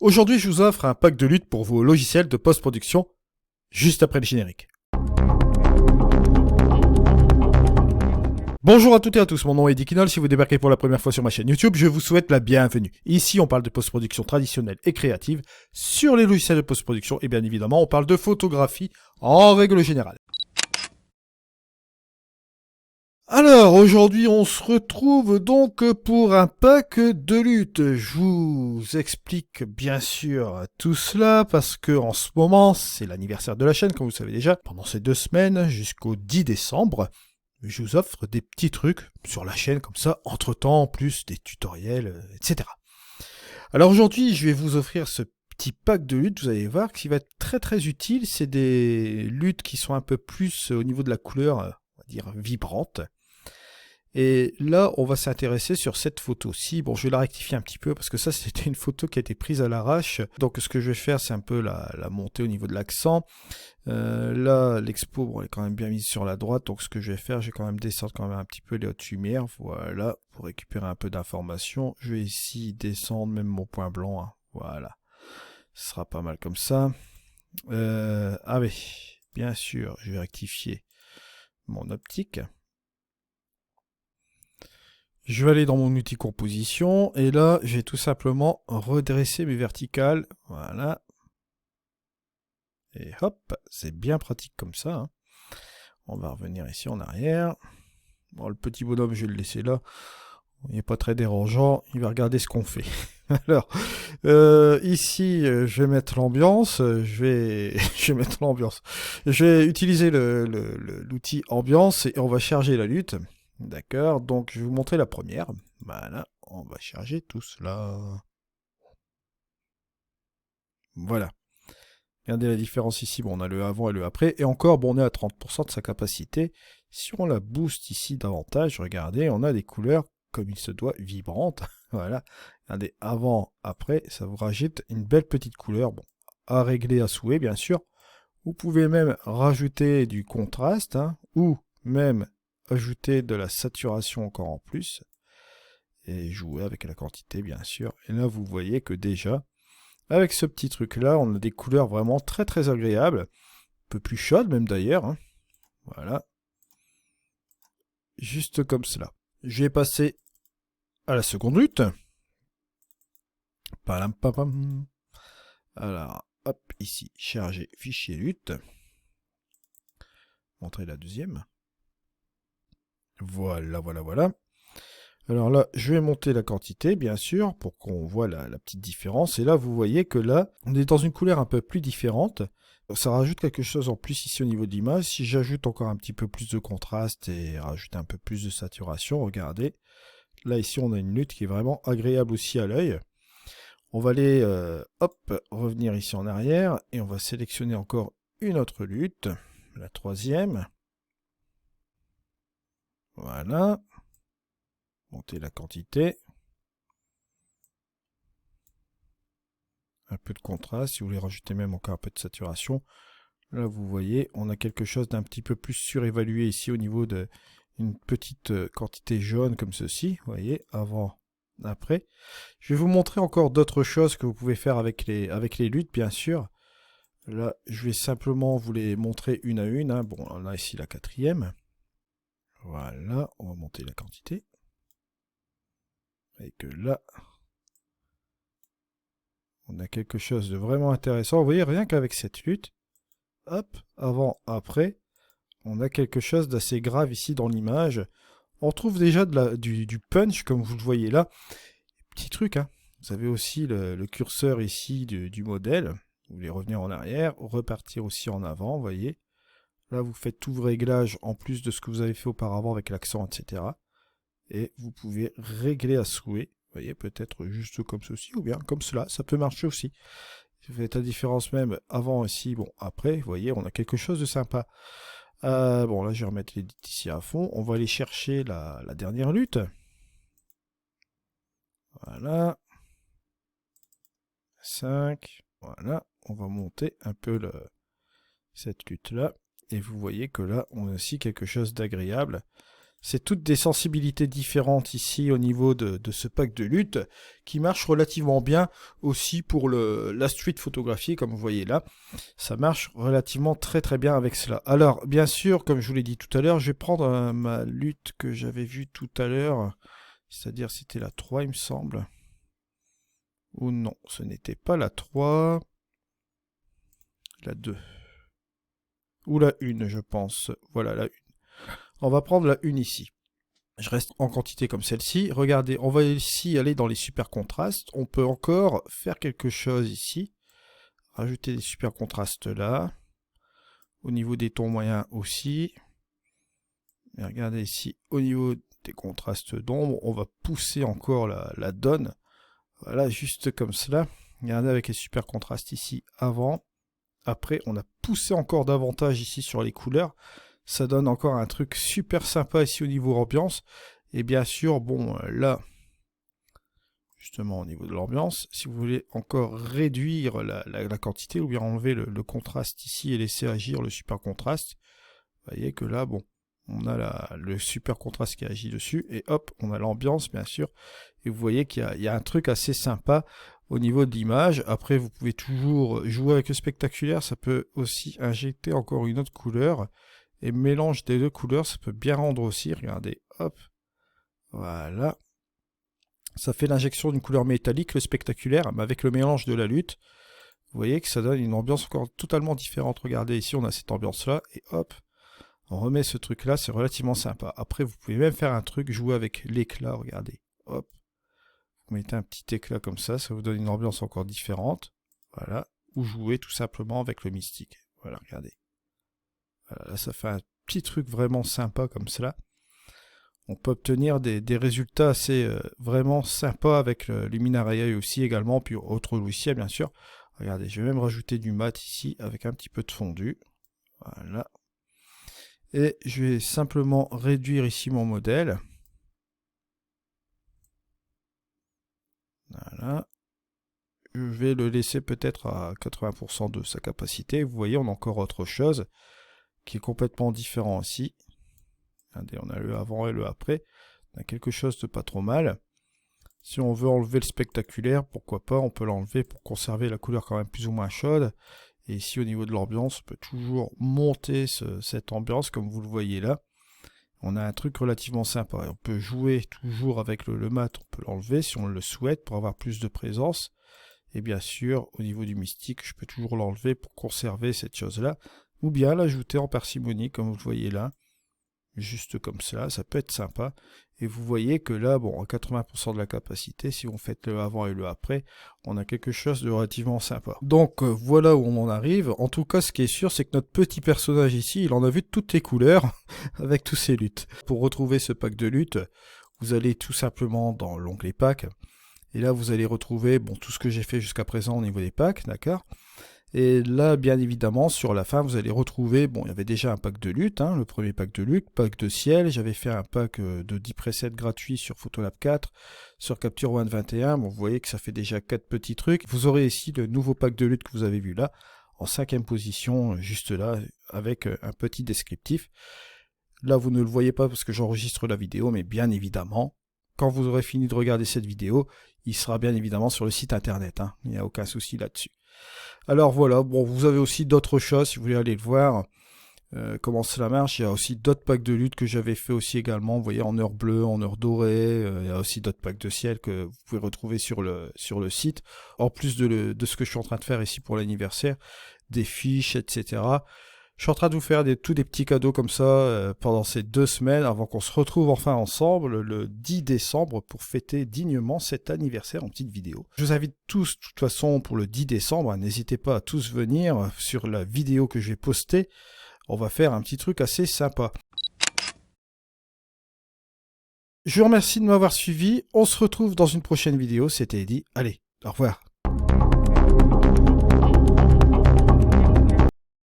Aujourd'hui, je vous offre un pack de lutte pour vos logiciels de post-production, juste après le générique. Bonjour à toutes et à tous, mon nom est Dick Knoll. Si vous débarquez pour la première fois sur ma chaîne YouTube, je vous souhaite la bienvenue. Ici, on parle de post-production traditionnelle et créative sur les logiciels de post-production et bien évidemment, on parle de photographie en règle générale. Alors, aujourd'hui, on se retrouve donc pour un pack de lutte. Je vous explique bien sûr tout cela parce que en ce moment, c'est l'anniversaire de la chaîne, comme vous savez déjà. Pendant ces 2 semaines, jusqu'au 10 décembre, je vous offre des petits trucs sur la chaîne comme ça, entre-temps, en plus des tutoriels, etc. Alors aujourd'hui, je vais vous offrir ce petit pack de lutte, vous allez voir, qui va être très très utile. C'est des luttes qui sont un peu plus au niveau de la couleur, on va dire, vibrante. Et là, on va s'intéresser sur cette photo-ci. Bon, je vais la rectifier un petit peu parce que ça, c'était une photo qui a été prise à l'arrache. Donc, ce que je vais faire, c'est un peu la montée au niveau de l'accent. Là, l'expo, bon, elle est quand même bien mise sur la droite. Donc, ce que je vais faire, je vais quand même descendre quand même un petit peu les hautes lumières. Voilà, pour récupérer un peu d'informations. Je vais ici descendre même mon point blanc. Hein. Voilà, ce sera pas mal comme ça. Ah oui, bien sûr, je vais rectifier mon optique. Je vais aller dans mon outil composition et là, je vais tout simplement redresser mes verticales. Voilà. Et hop, c'est bien pratique comme ça. Hein. On va revenir ici en arrière. Bon, le petit bonhomme, je vais le laisser là. Il n'est pas très dérangeant. Il va regarder ce qu'on fait. Alors, ici, je vais mettre l'ambiance. Je vais mettre l'ambiance. Je vais utiliser l'outil ambiance et on va charger la lutte. D'accord, donc je vais vous montrer la première. Voilà, on va charger tout cela. Voilà. Regardez la différence ici, bon, on a le avant et le après. Et encore, bon, on est à 30% de sa capacité. Si on la booste ici davantage, regardez, on a des couleurs, comme il se doit, vibrantes. Voilà. Regardez, avant, après, ça vous rajoute une belle petite couleur. Bon, à régler à souhait, bien sûr. Vous pouvez même rajouter du contraste, hein, ou même ajouter de la saturation encore en plus. Et jouer avec la quantité, bien sûr. Et là, vous voyez que déjà, avec ce petit truc-là, on a des couleurs vraiment très très agréables. Un peu plus chaudes même d'ailleurs. Hein. Voilà. Juste comme cela. Je vais passer à la seconde lutte. Palam, pam. Alors, hop, ici, charger fichier lutte. Montrer la deuxième. Voilà, voilà, voilà. Alors là, je vais monter la quantité, bien sûr, pour qu'on voit la petite différence. Et là, vous voyez que là, on est dans une couleur un peu plus différente. Ça rajoute quelque chose en plus ici au niveau de l'image. Si j'ajoute encore un petit peu plus de contraste et rajoute un peu plus de saturation, regardez. Là, ici, on a une lutte qui est vraiment agréable aussi à l'œil. On va aller, hop, revenir ici en arrière. Et on va sélectionner encore une autre lutte, la troisième. Voilà. Monter la quantité. Un peu de contraste, si vous voulez rajouter même encore un peu de saturation. Là, vous voyez, on a quelque chose d'un petit peu plus surévalué ici au niveau de une petite quantité jaune comme ceci. Vous voyez, avant, après. Je vais vous montrer encore d'autres choses que vous pouvez faire avec les luttes, bien sûr. Là, je vais simplement vous les montrer une à une. Hein. Bon, on a ici la quatrième. Voilà, on va monter la quantité. Et que là, on a quelque chose de vraiment intéressant. Vous voyez, rien qu'avec cette lutte, hop, avant, après, on a quelque chose d'assez grave ici dans l'image. On retrouve déjà du punch, comme vous le voyez là. Petit truc, hein. Vous avez aussi le curseur ici du modèle. Vous voulez revenir en arrière, repartir aussi en avant, vous voyez. Là, vous faites tout vos réglages en plus de ce que vous avez fait auparavant avec l'accent, etc. Et vous pouvez régler à souhait. Vous voyez, peut-être juste comme ceci ou bien comme cela. Ça peut marcher aussi. Vous faites la différence même avant ici, bon, après, vous voyez, on a quelque chose de sympa. Bon, là, je vais remettre l'édit ici à fond. On va aller chercher la dernière lutte. Voilà. 5. Voilà. On va monter un peu cette lutte-là. Et vous voyez que là, on a aussi quelque chose d'agréable. C'est toutes des sensibilités différentes ici au niveau de ce pack de lutte qui marche relativement bien aussi pour la street photographie comme vous voyez là. Ça marche relativement très très bien avec cela. Alors bien sûr comme je vous l'ai dit tout à l'heure, je vais prendre ma lutte que j'avais vue tout à l'heure, c'est-à-dire c'était la 3 il me semble. Ou non, ce n'était pas la 3, la 2. Ou la 1 je pense, voilà la 1. On va prendre la 1 ici. Je reste en quantité comme celle-ci. Regardez, on va ici aller dans les super contrastes. On peut encore faire quelque chose ici. Rajouter des super contrastes là. Au niveau des tons moyens aussi. Et regardez ici, au niveau des contrastes d'ombre, on va pousser encore la donne. Voilà, juste comme cela. Regardez avec les super contrastes ici avant. Après, on a poussé encore davantage ici sur les couleurs. Ça donne encore un truc super sympa ici au niveau ambiance. Et bien sûr, bon, là, justement au niveau de l'ambiance, si vous voulez encore réduire la quantité ou bien enlever le contraste ici et laisser agir le super contraste, vous voyez que là, bon, on a le super contraste qui agit dessus. Et hop, on a l'ambiance, bien sûr. Et vous voyez qu'il y a un truc assez sympa au niveau de l'image. Après, vous pouvez toujours jouer avec le spectaculaire. Ça peut aussi injecter encore une autre couleur. Et mélange des deux couleurs, ça peut bien rendre aussi. Regardez, hop, voilà. Ça fait l'injection d'une couleur métallique, le spectaculaire, mais avec le mélange de la lutte. Vous voyez que ça donne une ambiance encore totalement différente. Regardez, ici, on a cette ambiance-là. Et hop, on remet ce truc-là, c'est relativement sympa. Après, vous pouvez même faire un truc, jouer avec l'éclat, regardez. Hop, vous mettez un petit éclat comme ça vous donne une ambiance encore différente. Voilà, ou jouer tout simplement avec le mystique. Voilà, regardez. Voilà, là, ça fait un petit truc vraiment sympa comme cela. On peut obtenir des résultats assez vraiment sympas avec le Luminaria aussi également, puis autre logiciel bien sûr. Regardez, je vais même rajouter du mat ici avec un petit peu de fondu. Voilà. Et je vais simplement réduire ici mon modèle. Voilà. Je vais le laisser peut-être à 80% de sa capacité. Vous voyez, on a encore autre chose qui est complètement différent ici. Regardez, on a le avant et le après. On a quelque chose de pas trop mal. Si on veut enlever le spectaculaire, pourquoi pas, on peut l'enlever pour conserver la couleur quand même plus ou moins chaude. Et ici, au niveau de l'ambiance, on peut toujours monter cette ambiance, comme vous le voyez là. On a un truc relativement sympa. On peut jouer toujours avec le mat, on peut l'enlever si on le souhaite pour avoir plus de présence. Et bien sûr, au niveau du mystique, je peux toujours l'enlever pour conserver cette chose-là. Ou bien l'ajouter en parcimonie, comme vous le voyez là. Juste comme ça peut être sympa. Et vous voyez que là, bon, à 80% de la capacité, si on fait le avant et le après, on a quelque chose de relativement sympa. Donc voilà où on en arrive. En tout cas, ce qui est sûr, c'est que notre petit personnage ici, il en a vu de toutes les couleurs avec tous ses luttes. Pour retrouver ce pack de lutte, vous allez tout simplement dans l'onglet pack. Et là, vous allez retrouver bon, tout ce que j'ai fait jusqu'à présent au niveau des packs, d'accord ? Et là, bien évidemment, sur la fin, vous allez retrouver, bon, il y avait déjà un pack de lutte, hein, le premier pack de lutte, pack de ciel, j'avais fait un pack de 10 presets gratuits sur Photolab 4, sur Capture One 21, bon, vous voyez que ça fait déjà 4 petits trucs. Vous aurez ici le nouveau pack de lutte que vous avez vu là, en 5e position, juste là, avec un petit descriptif. Là, vous ne le voyez pas parce que j'enregistre la vidéo, mais bien évidemment, quand vous aurez fini de regarder cette vidéo, il sera bien évidemment sur le site internet, hein, il n'y a aucun souci là-dessus. Alors voilà, bon, vous avez aussi d'autres choses si vous voulez aller le voir, comment cela marche. Il y a aussi d'autres packs de lutte que j'avais fait aussi également, vous voyez, en heure bleue, en heure dorée. Il y a aussi d'autres packs de ciel que vous pouvez retrouver sur le site. En plus de ce que je suis en train de faire ici pour l'anniversaire, des fiches, etc. Je suis en train de vous faire tous des petits cadeaux comme ça pendant ces 2 semaines avant qu'on se retrouve enfin ensemble le 10 décembre pour fêter dignement cet anniversaire en petite vidéo. Je vous invite tous, de toute façon, pour le 10 décembre, n'hésitez pas à tous venir sur la vidéo que je vais poster. On va faire un petit truc assez sympa. Je vous remercie de m'avoir suivi. On se retrouve dans une prochaine vidéo. C'était Eddy. Allez, au revoir.